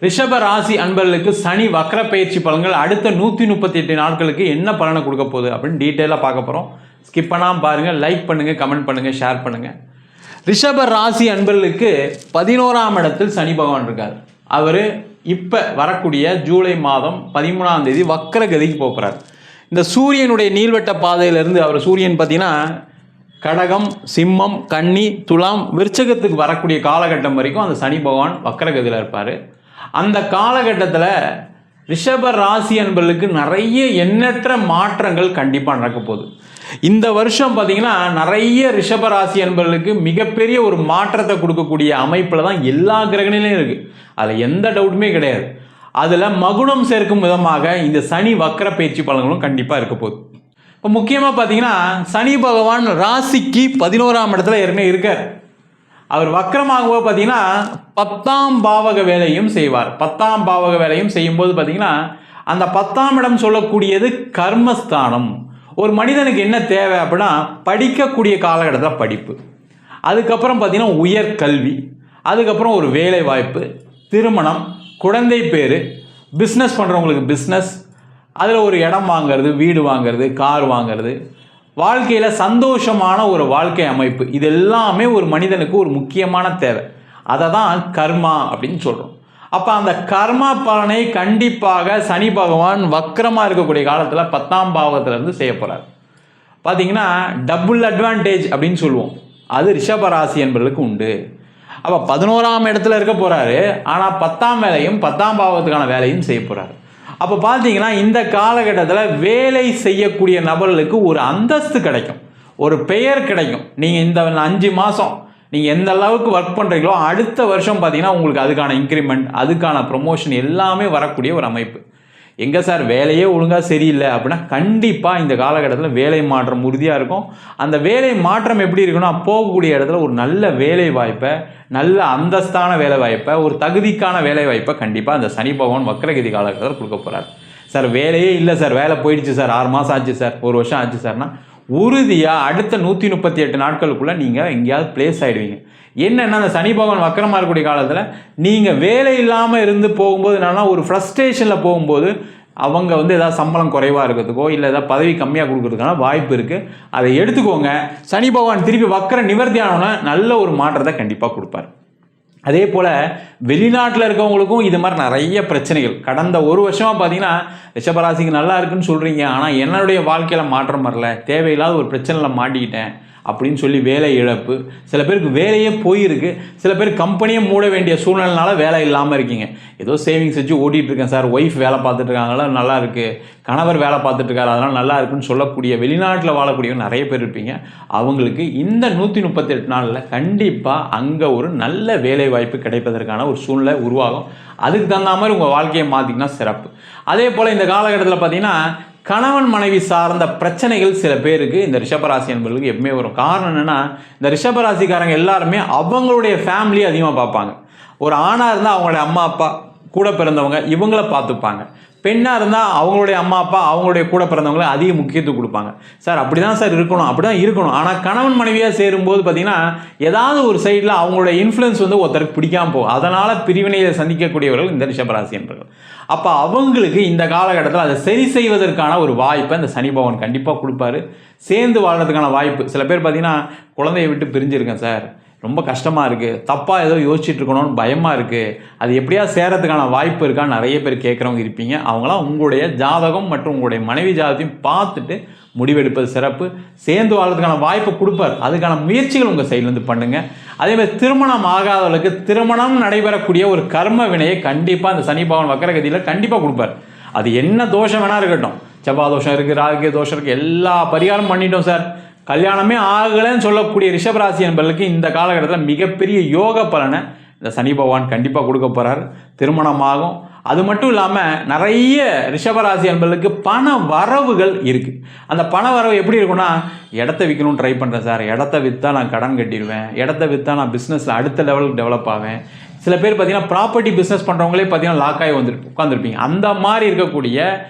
ரிஷப ராசி அன்பர்களுக்கு சனி வக்ர பயிற்சி பலன்கள் அடுத்த 138 நாட்களுக்கு என்ன பலனை கொடுக்க போகுது அப்படின்னு டீட்டெயிலாக பார்க்க போகிறோம். ஸ்கிப் பண்ணாமல் பாருங்கள், லைக் பண்ணுங்கள், கமெண்ட் பண்ணுங்கள், ஷேர் பண்ணுங்கள். ரிஷப ராசி அன்பர்களுக்கு 11ஆம் இடத்தில் சனி பகவான் இருக்கார். அவர் இப்போ வரக்கூடிய ஜூலை மாதம் 13ஆம் தேதி வக்ரகதிக்கு போகிறார். இந்த சூரியனுடைய நீள்வட்ட பாதையிலிருந்து அவர் சூரியன் பார்த்தீங்கன்னா கடகம், சிம்மம், கன்னி, துலாம், விருச்சகத்துக்கு வரக்கூடிய காலகட்டம் வரைக்கும் அந்த சனி பகவான் வக்ரகதியில் இருப்பார். அந்த காலகட்டத்தில் ரிஷப ராசி அன்பர்களுக்கு நிறைய எண்ணற்ற மாற்றங்கள் கண்டிப்பாக நடக்க போகுது. இந்த வருஷம் பார்த்திங்கன்னா நிறைய ரிஷப ராசி அன்பர்களுக்கு மிகப்பெரிய ஒரு மாற்றத்தை கொடுக்கக்கூடிய அமைப்பில் தான் எல்லா கிரகணிலையும் இருக்குது. அதில் எந்த டவுட்டுமே கிடையாது. அதில் மகுடம் சேர்க்கும் விதமாக இந்த சனி வக்ர பயிற்சி பலன்களும் கண்டிப்பாக இருக்க போகுது. இப்போ முக்கியமாக பார்த்தீங்கன்னா சனி பகவான் ராசிக்கு 11ஆம் இடத்துல ஏற்கனவே இருக்கார். அவர் வக்ரமாகும்போது பார்த்தீங்கன்னா 10ஆம் பாவக வேலையும் செய்வார். 10ஆம் பாவக வேலையும் செய்யும்போது பார்த்தீங்கன்னா அந்த 10ஆம் இடம் சொல்லக்கூடியது கர்மஸ்தானம். ஒரு மனிதனுக்கு என்ன தேவை அப்படின்னா படிக்கக்கூடிய காலகட்டத்தில் படிப்பு, அதுக்கப்புறம் பார்த்தீங்கன்னா உயர்கல்வி, அதுக்கப்புறம் ஒரு வேலை வாய்ப்பு, திருமணம், குழந்தை பேர், பிஸ்னஸ் பண்ணுறவங்களுக்கு பிஸ்னஸ், அதில் ஒரு இடம் வாங்கிறது, வீடு வாங்கிறது, கார் வாங்கிறது, வாழ்க்கையில் சந்தோஷமான ஒரு வாழ்க்கை அமைப்பு, இது எல்லாமே ஒரு மனிதனுக்கு ஒரு முக்கியமான தேவை. அதை தான் கர்மா அப்படின்னு சொல்கிறோம். அப்போ அந்த கர்மா பலனை கண்டிப்பாக சனி பகவான் வக்ரமாக இருக்கக்கூடிய காலத்தில் 10ஆம் பாவத்திலேருந்து செய்ய போகிறார். பார்த்தீங்கன்னா டபுள் அட்வான்டேஜ் அப்படின்னு சொல்லுவோம். அது ரிஷபராசி என்பவர்களுக்கு உண்டு. அப்போ 11ஆம் இடத்துல இருக்க போகிறாரு, ஆனால் 10ஆம் வேலையும் 10ஆம் பாவத்துக்கான வேலையும் செய்ய போகிறாரு. அப்போ பார்த்தீங்கன்னா இந்த காலகட்டத்தில் வேலை செய்யக்கூடிய நபர்களுக்கு ஒரு அந்தஸ்து கிடைக்கும், ஒரு பெயர் கிடைக்கும். நீங்கள் இந்த 5 மாதம் நீங்கள் எந்த அளவுக்கு ஒர்க் பண்ணுறீங்களோ அடுத்த வருஷம் பார்த்தீங்கன்னா உங்களுக்கு அதுக்கான இன்க்ரிமெண்ட், அதுக்கான ப்ரொமோஷன் எல்லாமே வரக்கூடிய ஒரு அமைப்பு. எங்கே சார் வேலையே ஒழுங்காக சரியில்லை அப்படின்னா கண்டிப்பாக இந்த காலகட்டத்தில் வேலை மாற்றம் உறுதியாக இருக்கும். அந்த வேலை மாற்றம் எப்படி இருக்குன்னா போகக்கூடிய இடத்துல ஒரு நல்ல வேலை வாய்ப்பை, நல்ல அந்தஸ்தான வேலை வாய்ப்பை, ஒரு தகுதிக்கான வேலை வாய்ப்பை கண்டிப்பாக அந்த சனி பகவான் வக்ரகதி காலகட்டத்தில் கொடுக்க போகிறார். சார் வேலையே இல்லை சார், வேலை போயிடுச்சு சார், 6 மாதம் ஆச்சு சார், 1 வருஷம் ஆச்சு சார்னா உறுதியாக அடுத்த 138 நாட்களுக்குள்ளே நீங்கள் எங்கேயாவது பிளேஸ் ஆகிடுவீங்க. என்னென்னா அந்த சனி பகவான் வக்கரமாக இருக்கக்கூடிய காலத்தில் நீங்கள் வேலை இல்லாமல் இருந்து போகும்போது என்னன்னா ஒரு ஃப்ரஸ்ட்ரேஷனில் போகும்போது அவங்க ஏதாவது சம்பளம் குறைவாக இருக்கிறதுக்கோ இல்லை ஏதாவது பதவி கம்மியாக கொடுக்கறதுக்கான வாய்ப்பு இருக்குது. அதை எடுத்துக்கோங்க. சனி பகவான் திருப்பி வக்கர நிவர்த்தி ஆனோன்னா நல்ல ஒரு மாற்றத்தை கண்டிப்பாக கொடுப்பார். அதே போல் வெளிநாட்டில் இருக்கவங்களுக்கும் இது மாதிரி நிறைய பிரச்சனைகள் கடந்த 1 வருஷமாக பார்த்தீங்கன்னா ரிஷபராசிக்கு நல்லா இருக்குன்னு சொல்கிறீங்க, ஆனால் என்னுடைய வாழ்க்கையில் மாற்றம் வரல, தேவையில்லாத ஒரு பிரச்சனையில் மாட்டிக்கிட்டேன் அப்படின்னு சொல்லி வேலை இழப்பு, சில பேருக்கு வேலையே போயிருக்கு, சில பேர் கம்பெனியே மூட வேண்டிய சூழ்நிலைனால வேலை இல்லாமல் இருக்கீங்க. ஏதோ சேவிங்ஸ் வச்சு ஓட்டிகிட்ருக்கேன் சார், ஒய்ஃப் வேலை பார்த்துட்ருக்காங்களா நல்லா இருக்குது, கணவர் வேலை பார்த்துட்ருக்காரு அதனால் நல்லா இருக்குன்னு சொல்லக்கூடிய வெளிநாட்டில் வாழக்கூடியவங்க நிறைய பேர் இருப்பீங்க. அவங்களுக்கு இந்த 138 நாளில் கண்டிப்பாக அங்கே ஒரு நல்ல வேலை வாய்ப்பு கிடைப்பதற்கான ஒரு சூழ்நிலை உருவாகும். அதுக்கு தகுந்த மாதிரி உங்கள் வாழ்க்கையை மாற்றிக்கினா சிறப்பு. அதே போல் இந்த காலகட்டத்தில் பார்த்தீங்கன்னா கணவன் மனைவி சார்ந்த பிரச்சனைகள் சில பேருக்கு இந்த ரிஷபராசி என்பவர்களுக்கு எப்பவுமே வரும். காரணம் என்னென்னா இந்த ரிஷபராசிக்காரங்க எல்லாருமே அவங்களுடைய ஃபேமிலியை அதிகமாக பார்ப்பாங்க. ஒரு ஆணாக இருந்தால் அவங்களுடைய அம்மா அப்பா கூட பிறந்தவங்க இவங்கள பார்த்துப்பாங்க. பெண்ணாக இருந்தால் அவங்களுடைய அம்மா அப்பா அவங்களுடைய கூட பிறந்தவங்களை அதிக முக்கியத்துவம் கொடுப்பாங்க. சார் அப்படி தான் சார் இருக்கணும், அப்படி தான் இருக்கணும். ஆனால் கணவன் மனைவியாக சேரும்போது பார்த்திங்கன்னா ஏதாவது ஒரு சைடில் அவங்களுடைய இன்ஃப்ளூயன்ஸ் ஒருத்தருக்கு பிடிக்காமல் போகும். அதனால் பிரிவினையை சந்திக்கக்கூடியவர்கள் இந்த ரிஷபராசி என்பவர்கள். அப்போ அவங்களுக்கு இந்த காலகட்டத்தில் அதை சரி செய்வதற்கான ஒரு வாய்ப்பை இந்த சனி பகவான் கண்டிப்பாக கொடுப்பாரு. சேர்ந்து வாழ்கிறதுக்கான வாய்ப்பு. சில பேர் பார்த்திங்கன்னா குழந்தைய விட்டு பிரிஞ்சிருக்கேன் சார், ரொம்ப கஷ்டமாக இருக்குது, தப்பாக ஏதோ யோசிச்சுட்டு இருக்கணும்னு பயமாக இருக்குது, அது எப்படியா சேரத்துக்கான வாய்ப்பு இருக்கான்னு நிறைய பேர் கேட்குறவங்க இருப்பீங்க. அவங்களாம் உங்களுடைய ஜாதகம் மற்றும் உங்களுடைய மனைவி ஜாதகத்தையும் பார்த்துட்டு முடிவெடுப்பது சிறப்பு. சேர்ந்து வாழ்றதுக்கான வாய்ப்பை கொடுப்பார். அதுக்கான முயற்சிகள் உங்கள் சைட்லேருந்து பண்ணுங்கள். அதேமாதிரி திருமணம் ஆகாதவர்களுக்கு திருமணம் நடைபெறக்கூடிய ஒரு கர்ம வினையை கண்டிப்பாக அந்த சனி பகவான் வக்கரகதியில் கண்டிப்பாக கொடுப்பார். அது என்ன தோஷம் வேணா இருக்கட்டும், செவ்வாய் தோஷம் இருக்குது, ராகு தோஷம் இருக்குது, எல்லா பரிகாரம் பண்ணிட்டோம் சார், கல்யாணமே ஆகலைன்னு சொல்லக்கூடிய ரிஷபராசி என்பவர்களுக்கு இந்த காலகட்டத்தில் மிகப்பெரிய யோக பலனை இந்த சனி பகவான் கண்டிப்பாக கொடுக்க போகிறார். திருமணமாகும். அது மட்டும் இல்லாமல் நிறைய ரிஷபராசி என்பவர்களுக்கு பண வரவுகள் இருக்குது. அந்த பண வரவு எப்படி இருக்குன்னா, இடத்த விற்கணும்னு ட்ரை பண்ணுறேன் சார், இடத்த விற்றா நான் கடன் கட்டிடுவேன், இடத்த விற்றா நான் பிஸ்னஸில் அடுத்த லெவலுக்கு டெவலப் ஆவேன். சில பேர் பார்த்தீங்கன்னா ப்ராப்பர்ட்டி பிஸ்னஸ் பண்ணுறவங்களே பார்த்தீங்கன்னா லாக் ஆகி உட்காந்துருப்பீங்க. அந்த மாதிரி இருக்கக்கூடிய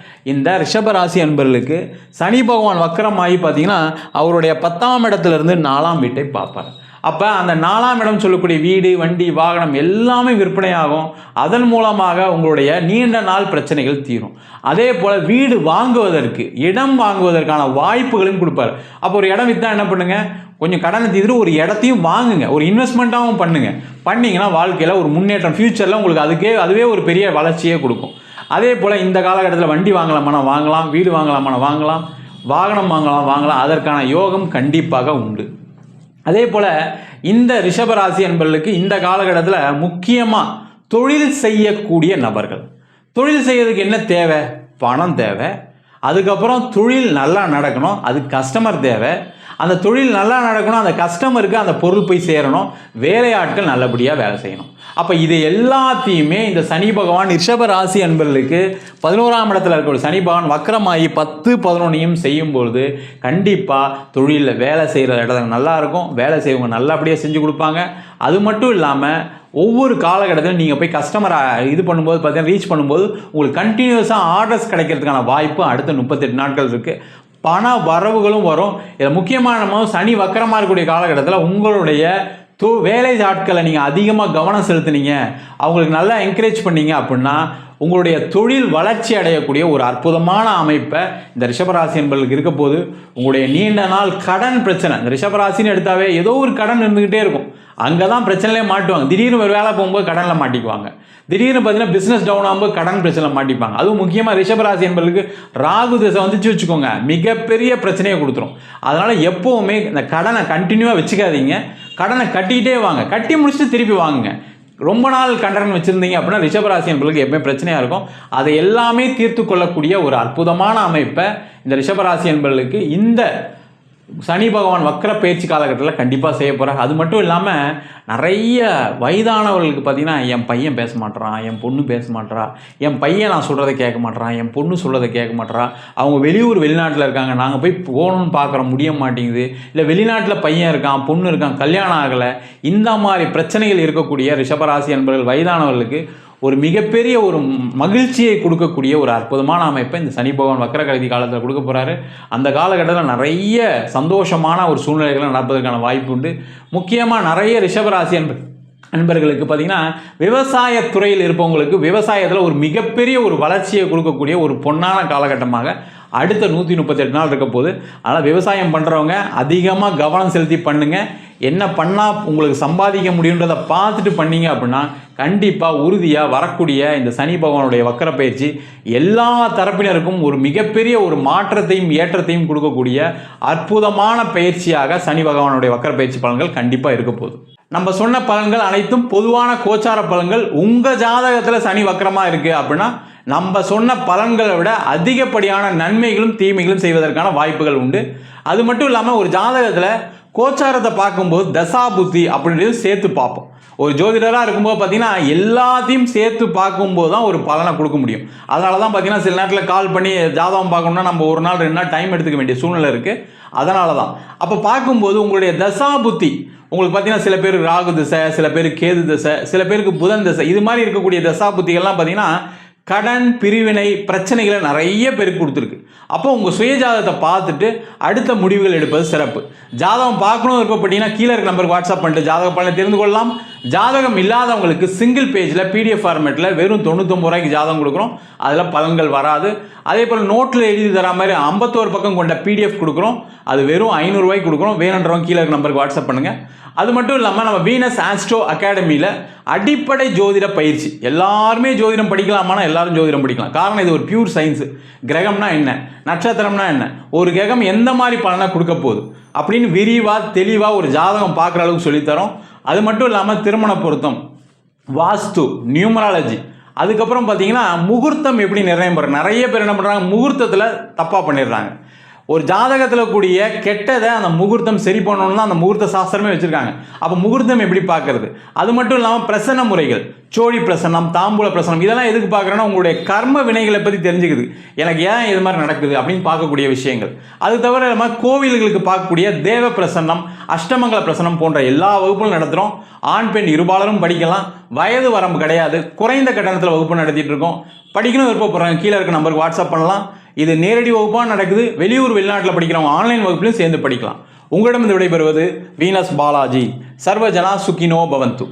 இந்த ரிஷபராசி அன்பர்களுக்கு சனி பகவான் வக்கரமாகி பார்த்தீங்கன்னா அவருடைய 10ஆம் இடத்துலேருந்து 4ஆம் வீட்டை பார்ப்பார். அப்போ அந்த 4ஆம் இடம் சொல்லக்கூடிய வீடு, வண்டி, வாகனம் எல்லாமே விற்பனையாகும். அதன் மூலமாக உங்களுடைய நீண்ட நாள் பிரச்சனைகள் தீரும். அதே போல் வீடு வாங்குவதற்கு, இடம் வாங்குவதற்கான வாய்ப்புகளையும் கொடுப்பார். அப்போ ஒரு இடம் விற்றா என்ன பண்ணுங்க, கொஞ்சம் கடனை தீர்த்து ஒரு இடத்தையும் வாங்குங்க, ஒரு இன்வெஸ்ட்மெண்ட்டாகவும் பண்ணுங்க. பண்ணிங்கன்னா வாழ்க்கையில் ஒரு முன்னேற்றம், ஃபியூச்சரில் உங்களுக்கு அதுவே ஒரு பெரிய வளர்ச்சியே கொடுக்கும். அதே போல் இந்த காலகட்டத்தில் வண்டி வாங்கலாமான வாங்கலாம், வீடு வாங்கலாமான வாங்கலாம், வாகனம் வாங்கலாம். அதற்கான யோகம் கண்டிப்பாக உண்டு. அதே போல் இந்த ரிஷபராசி என்பவர்களுக்கு இந்த காலகட்டத்தில் முக்கியமாக தொழில் செய்யக்கூடிய நபர்கள், தொழில் செய்யறதுக்கு என்ன தேவை? பணம் தேவை. அதுக்கப்புறம் தொழில் நல்லா நடக்கணும், அதுக்கு கஸ்டமர் தேவை. அந்த தொழில் நல்லா நடக்கணும், அந்த கஸ்டமருக்கு அந்த பொருள் போய் சேரணும், வேலையாட்கள் நல்லபடியாக வேலை செய்யணும். அப்போ இது எல்லாத்தையுமே இந்த சனி பகவான் ரிஷப ராசி அன்பர்களுக்கு 11ஆம் இடத்துல இருக்கிற சனி பகவான் வக்கரமாகி 10, 11 செய்யும்பொழுது கண்டிப்பாக தொழிலில் வேலை செய்கிற இடத்துல நல்லா இருக்கும், வேலை செய்வங்க நல்லபடியாக செஞ்சு கொடுப்பாங்க. அது மட்டும் இல்லாமல் ஒவ்வொரு காலகட்டத்திலும் நீங்கள் போய் கஸ்டமரை இது பண்ணும்போது பார்த்தீங்கன்னா ரீச் பண்ணும்போது உங்களுக்கு கண்டினியூஸாக ஆர்டர்ஸ் கிடைக்கிறதுக்கான வாய்ப்பு அடுத்த 38 நாட்கள் இருக்குது. பண வரவுகளும் வரும். இதில் முக்கியமான சனி வக்கரமாக இருக்கக்கூடிய காலகட்டத்தில் உங்களுடைய வேலை ஆட்களை நீங்கள் அதிகமாக கவனம் செலுத்துனீங்க, அவங்களுக்கு நல்லா என்கரேஜ் பண்ணீங்க அப்படின்னா உங்களுடைய தொழில் வளர்ச்சி அடையக்கூடிய ஒரு அற்புதமான அமைப்பை இந்த ரிஷபராசி என்பவர்களுக்கு இருக்க போது. உங்களுடைய நீண்ட நாள் கடன் பிரச்சனை, இந்த ரிஷபராசின்னு எடுத்தாவே ஏதோ ஒரு கடன் இருந்துக்கிட்டே இருக்கும், அங்கே தான் பிரச்சனையிலே மாட்டுவாங்க. திடீர்னு ஒரு வேலை போகும்போது கடனில் மாட்டிக்குவாங்க, திடீர்னு பார்த்தீங்கன்னா பிஸ்னஸ் டவுன் ஆகும்போது கடன் பிரச்சனை மாட்டிப்பாங்க. அதுவும் முக்கியமாக ரிஷபராசி என்பவர்களுக்கு ராகு திசை வந்துச்சு வச்சுக்கோங்க, மிகப்பெரிய பிரச்சனையை கொடுத்துரும். அதனால் எப்போவுமே இந்த கடனை கண்டினியூவாக வச்சுக்காதீங்க, கடனை கட்டிக்கிட்டே வாங்க, கட்டி முடிச்சுட்டு திருப்பி வாங்குங்க. ரொம்ப நாள் கடன் வச்சுருந்தீங்க அப்படின்னா ரிஷபராசி என்பவர்களுக்கு எப்பவுமே பிரச்சனையாக இருக்கும். அதை எல்லாமே தீர்த்து கொள்ளக்கூடிய ஒரு அற்புதமான அமைப்பை இந்த ரிஷபராசி என்பவர்களுக்கு இந்த சனி பகவான் வக்கர பயிற்சி காலகட்டத்தில் கண்டிப்பாக செய்ய போகிறார். அது மட்டும் இல்லாமல் நிறைய வயதானவர்களுக்கு பார்த்திங்கன்னா என் பையன் பேச மாட்டேறான், என் பொண்ணு பேச மாட்டேறா, என் பையன் நான் சொல்கிறத கேட்க மாட்டேறான், என் பொண்ணு சொல்கிறத கேட்க மாட்டேறா, அவங்க வெளிநாட்டில் இருக்காங்க, நாங்கள் போய் போகணுன்னு பார்க்குறோம் முடிய மாட்டேங்குது, இல்லை வெளிநாட்டில் பையன் இருக்கான், பொண்ணு இருக்கான், கல்யாணம் ஆகலை, இந்த மாதிரி பிரச்சனைகள் இருக்கக்கூடிய ரிஷபராசி என்பவர்கள் வயதானவர்களுக்கு ஒரு மிகப்பெரிய ஒரு மகிழ்ச்சியை கொடுக்கக்கூடிய ஒரு அற்புதமான அமைப்பை இந்த சனி பகவான் வக்கரகதி காலத்தில் கொடுக்க போகிறாரு. அந்த காலகட்டத்தில் நிறைய சந்தோஷமான ஒரு சூழ்நிலைகளை நடப்பதற்கான வாய்ப்பு உண்டு. முக்கியமாக நிறைய ரிஷபராசி நண்பர்களுக்கு பார்த்திங்கன்னா விவசாயத்துறையில் இருப்பவங்களுக்கு விவசாயத்தில் ஒரு மிகப்பெரிய ஒரு வளர்ச்சியை கொடுக்கக்கூடிய ஒரு பொன்னான காலகட்டமாக அடுத்த 138 நாள் இருக்க போது. அதனால் விவசாயம் பண்ணுறவங்க அதிகமாக கவனம் செலுத்தி பண்ணுங்கள். என்ன பண்ணால் உங்களுக்கு சம்பாதிக்க முடியுன்றதை பார்த்துட்டு பண்ணீங்க அப்படின்னா கண்டிப்பாக உறுதியாக வரக்கூடிய இந்த சனி பகவானுடைய வக்கர பயிற்சி எல்லா தரப்பினருக்கும் ஒரு மிகப்பெரிய ஒரு மாற்றத்தையும் ஏற்றத்தையும் கொடுக்கக்கூடிய அற்புதமான பயிற்சியாக சனி பகவானுடைய வக்கர பயிற்சி பலன்கள் கண்டிப்பாக இருக்க போகுது. நம்ம சொன்ன பலன்கள் அனைத்தும் பொதுவான கோச்சார பலன்கள். உங்கள் ஜாதகத்தில் சனி வக்கரமாக இருக்குது அப்படின்னா நம்ம சொன்ன பலன்களை விட அதிகப்படியான நன்மைகளும் தீமைகளும் செய்வதற்கான வாய்ப்புகள் உண்டு. அது மட்டும் இல்லாமல் ஒரு ஜாதகத்தில் கோச்சாரத்தை பார்க்கும்போது தசா புத்தி அப்படின்றது சேர்த்து பார்ப்போம். ஒரு ஜோதிடராக இருக்கும்போது பார்த்தீங்கன்னா எல்லாத்தையும் சேர்த்து பார்க்கும்போது தான் ஒரு பலனை கொடுக்க முடியும். அதனால தான் பார்த்தீங்கன்னா சில நேரத்தில் கால் பண்ணி ஜாதகம் பார்க்கணுன்னா நம்ம ஒரு நாள் 2 நாள் டைம் எடுத்துக்க வேண்டிய சூழ்நிலை இருக்குது. அதனால தான் அப்போ பார்க்கும்போது உங்களுடைய தசா புத்தி உங்களுக்கு பார்த்தீங்கன்னா சில பேர் ராகு திசை, சில பேர் கேது திசை, சில பேருக்கு புதன் திசை, இது மாதிரி இருக்கக்கூடிய தசா புத்திகள்லாம் பார்த்தீங்கன்னா கடன் பிரிவினை பிரச்சனைகளை நிறைய பேருக்கு கொடுத்துருக்கு. அப்போ உங்கள் சுயஜாதகத்தை பார்த்துட்டு அடுத்த முடிவுகள் எடுப்பது சிறப்பு. ஜாதகம் பார்க்கணும் விருப்பப்பட்டீங்கன்னா கீழே இருக்க நம்பருக்கு வாட்ஸ்அப் பண்ணிட்டு ஜாதக பலனை தெரிந்து கொள்ளலாம். ஜாதகம் இல்லாதவங்களுக்கு சிங்கிள் பேஜில் பிடிஎஃப் ஃபார்மேட்டில் வெறும் 99 ரூபாய்க்கு ஜாதகம் கொடுக்குறோம். அதில் பலன்கள் வராது. அதே போல் நோட்டில் எழுதி தர மாதிரி 51 பக்கம் கொண்ட பிடிஎஃப் கொடுக்குறோம். அது வெறும் 500 ரூபாய்க்கு கொடுக்குறோம். வேணுன்றவங்க கீழே இருக்க நம்பருக்கு வாட்ஸ்அப் பண்ணுங்கள். அது மட்டும் இல்லாமல் நம்ம வீனஸ் ஆஸ்ட்ரோ அகாடமியில் அடிப்படை ஜோதிட பயிற்சி, எல்லாருமே ஜோதிடம் படிக்கலாமானா எல்லாரும் ஜோதிடம் படிக்கலாம். காரணம் இது ஒரு பியூர் சயின்ஸு. கிரகம்னா என்ன, நட்சத்திரம்னா என்ன, ஒரு கிரகம் எந்த மாதிரி பலனை கொடுக்க போகுது அப்படின்னு விரிவாக தெளிவாக ஒரு ஜாதகம் பார்க்குற அளவுக்கு சொல்லித்தரோம். அது மட்டும் இல்லாமல் திருமண பொருத்தம், வாஸ்து, நியூமராலஜி, அதுக்கப்புறம் பார்த்தீங்கன்னா முகூர்த்தம் எப்படி நிர்ணயம் பண்ணுறாங்க. நிறைய பேர் என்ன பண்ணுறாங்க, முகூர்த்தத்தில் தப்பாக பண்ணிடுறாங்க. ஒரு ஜாதகத்தில் கூடிய கெட்டதை அந்த முகூர்த்தம் சரி பண்ணணும்னு தான் அந்த முகூர்த்த சாஸ்திரமே வச்சுருக்காங்க. அப்போ முகூர்த்தம் எப்படி பார்க்கறது, அது மட்டும் இல்லாமல் பிரசன்ன முறைகள், சோழி பிரசன்னம், தாம்பூல பிரசனம், இதெல்லாம் எதுக்கு பார்க்குறேன்னா உங்களுடைய கர்ம வினைகளை பற்றி தெரிஞ்சுக்குது, எனக்கு ஏன் இது மாதிரி நடக்குது அப்படின்னு பார்க்கக்கூடிய விஷயங்கள். அது தவிர நம்ம கோவில்களுக்கு பார்க்கக்கூடிய தேவ பிரசன்னம், அஷ்டமங்கல பிரசன்னம் போன்ற எல்லா வகுப்புகளும் நடத்துகிறோம். ஆண் பெண் இருபாலரும் படிக்கலாம். வயது வரம்பு கிடையாது. குறைந்த கட்டணத்தில் வகுப்பு நடத்திட்டு இருக்கோம். படிக்கணும் விருப்பப்படுறாங்க கீழே இருக்க நம்பருக்கு வாட்ஸ்அப் பண்ணலாம். இது நேரடி வகுப்பாக நடக்குது. வெளியூர் வெளிநாட்டில் படிக்கிறவங்க ஆன்லைன் வகுப்புலையும் சேர்ந்து படிக்கலாம். உங்களிடம் விடைபெறுவது வீனஸ் பாலாஜி. சர்வஜனா சுகினோ பவந்து.